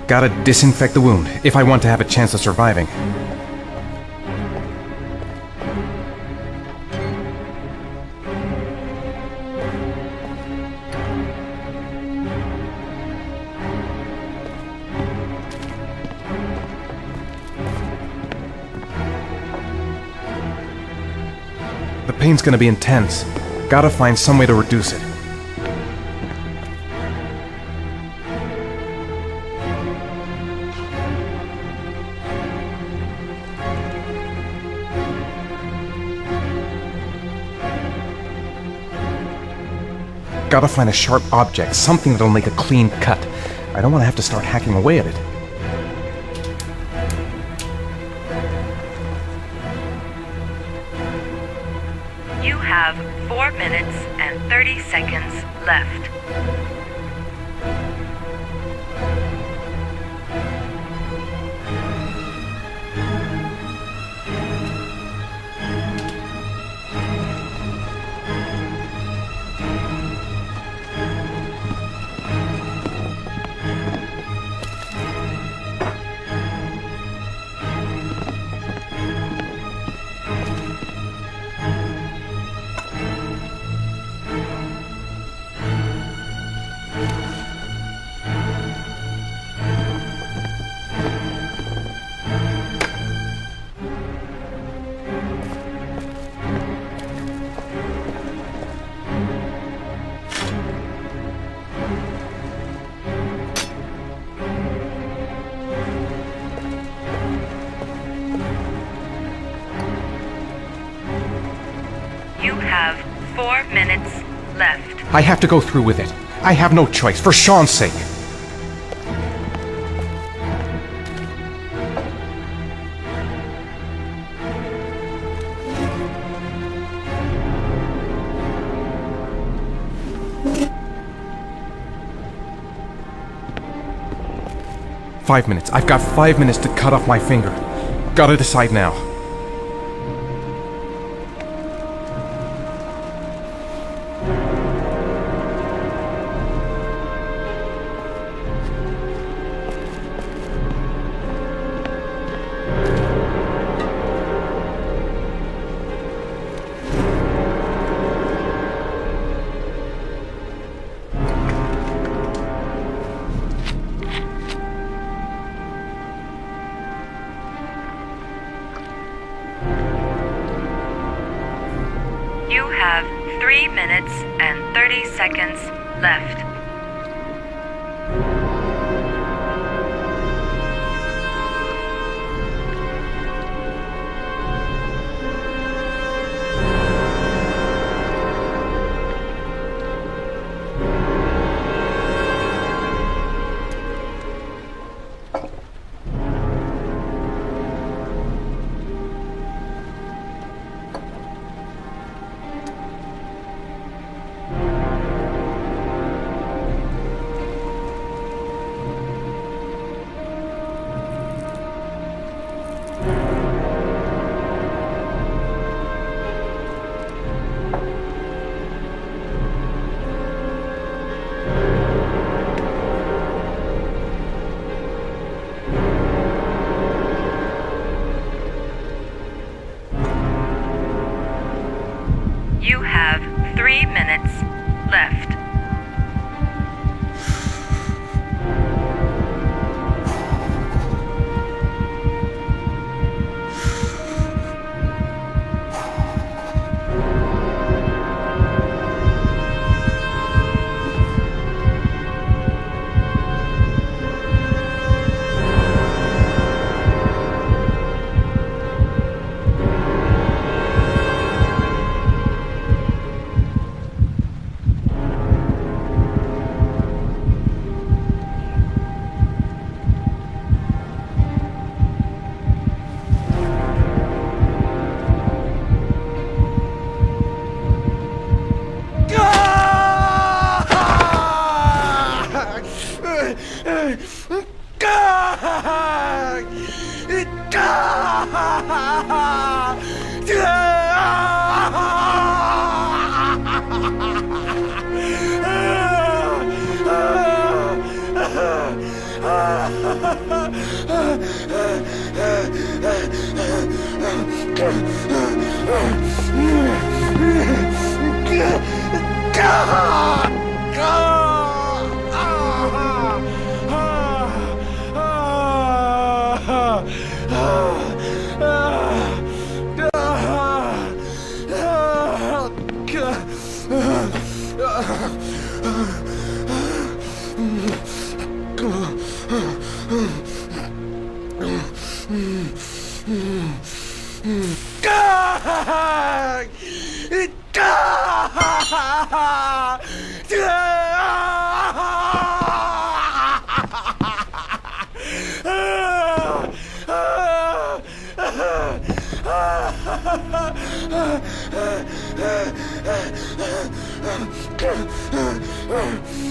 Gotta disinfect the wound, if I want to have a chance of surviving. The pain's gonna be intense. Gotta find some way to reduce it. Gotta find a sharp object, something that'll make a clean cut. I don't want to have to start hacking away at it. You have 4 minutes and 30 seconds left. You have 4 minutes left. I have to go through with it. I have no choice, for Sean's sake. Five minutes. I've got 5 minutes to cut off my finger. Gotta decide now. You have 3 minutes and 30 seconds left. You have 3 minutes left.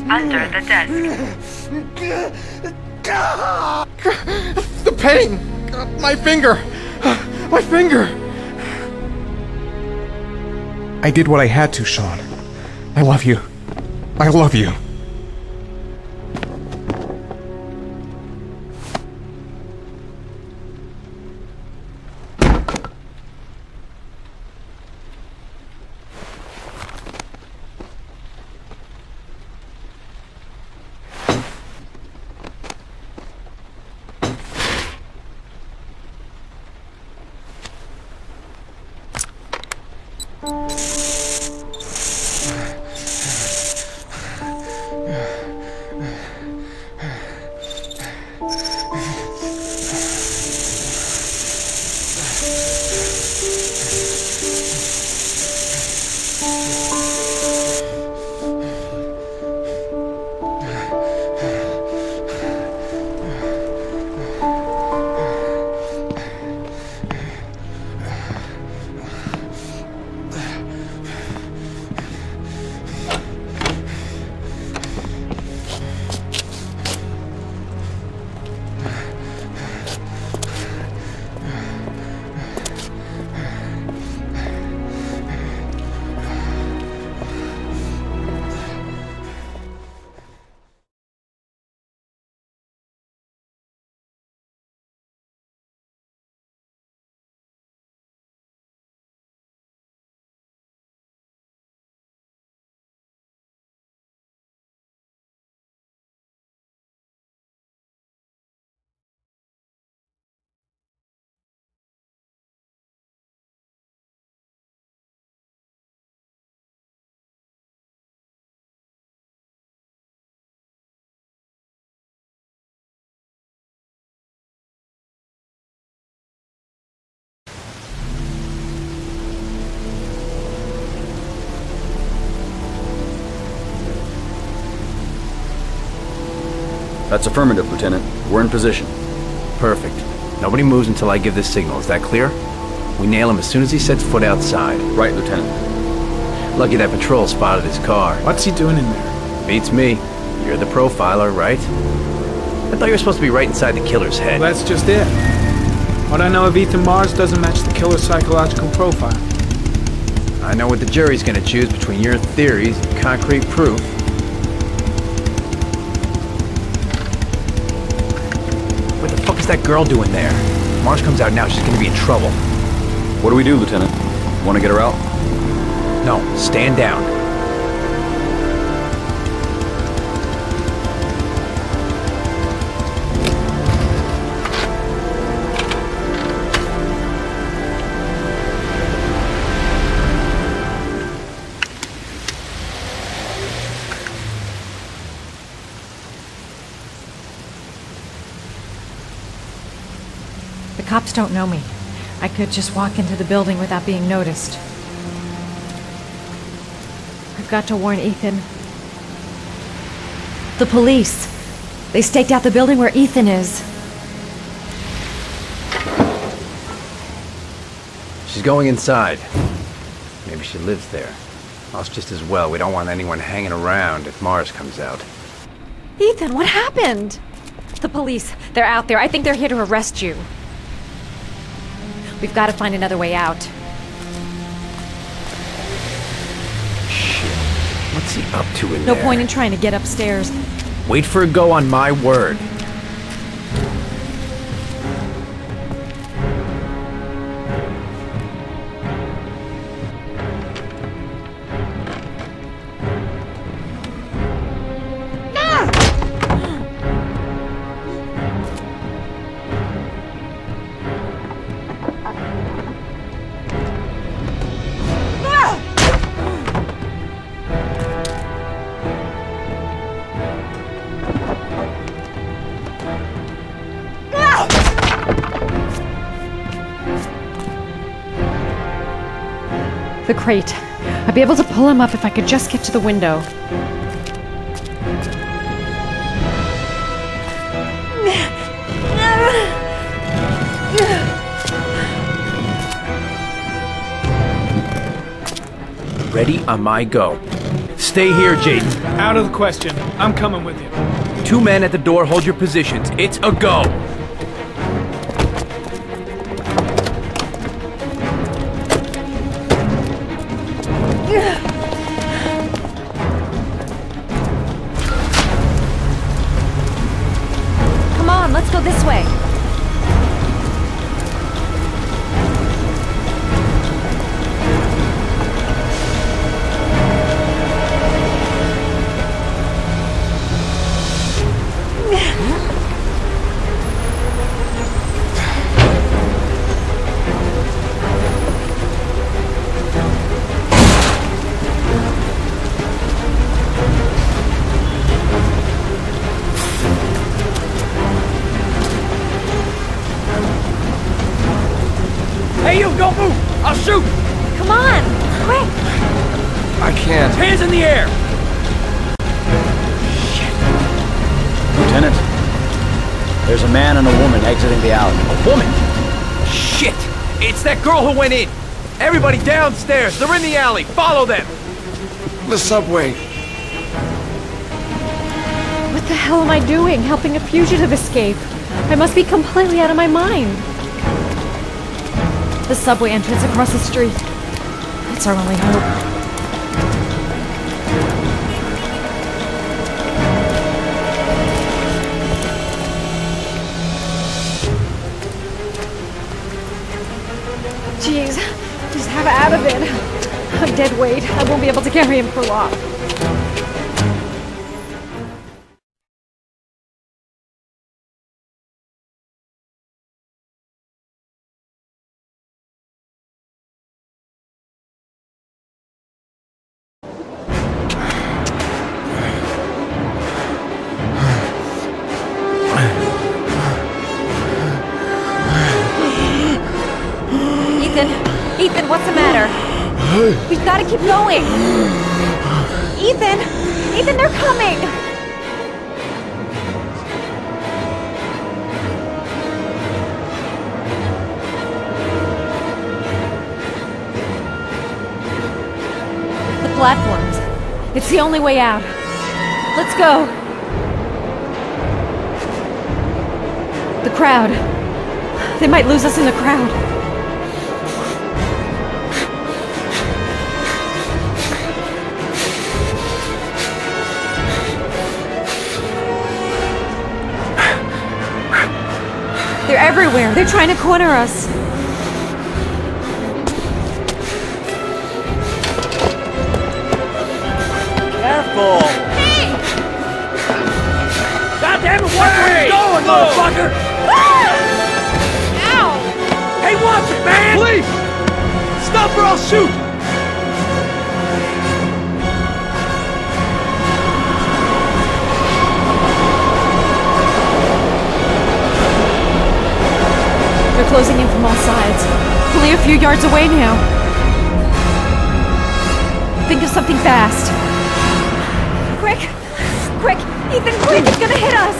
Under the desk. The pain! My finger! My finger! I did what I had to, Sean. I love you. I love you. That's affirmative, Lieutenant. We're in position. Perfect. Nobody moves until I give the signal. Is that clear? We nail him as soon as he sets foot outside. Right, Lieutenant. Lucky that patrol spotted his car. What's he doing in there? Beats me. You're the profiler, right? I thought you were supposed to be right inside the killer's head. Well, that's just it. What I know of Ethan Mars doesn't match the killer's psychological profile. I know what the jury's gonna choose between your theories and concrete proof. What the fuck is that girl doing there? If Mars comes out now, she's gonna be in trouble. What do we do, Lieutenant? Want to get her out? No, stand down. The cops don't know me. I could just walk into the building without being noticed. I've got to warn Ethan. The police! They staked out the building where Ethan is. She's going inside. Maybe she lives there. Well, it's just as well. We don't want anyone hanging around if Mars comes out. Ethan, what happened? The police. They're out there. I think they're here to arrest you. We've got to find another way out. Shit. What's he up to in No there? point in trying to get upstairs. Wait for a go on my word. The crate. I'd be able to pull him up if I could just get to the window. Ready on my go. Stay here, Jaden. Out of the question. I'm coming with you. 2 men at the door, hold your positions. It's a go. Come on, let's go this way. Hey, you, don't move! I'll shoot! Come on, quick! I can't. Hands in the air! Lieutenant, there's a man and a woman exiting the alley. A woman? Shit! It's that girl who went in! Everybody downstairs! They're in the alley! Follow them! The subway. What the hell am I doing, helping a fugitive escape? I must be completely out of my mind. The subway entrance across the street. It's our only hope. Jeez, just have out of it. I'm dead weight. I won't be able to carry him for long. Ethan, what's the matter? We've got to keep going. Ethan, they're coming. The platforms. It's the only way out. Let's go. The crowd. They might lose us in the crowd. They're everywhere. They're trying to corner us. Careful! Hey! God damn it, where are you going, motherfucker? Ow! Hey, watch it, man! Please! Stop or I'll shoot! They're closing in from all sides. Only a few yards away now. Think of something fast. Quick! Quick! Ethan, quick! It's gonna hit us!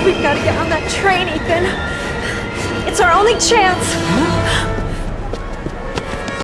We've got to get on that train, Ethan. It's our only chance.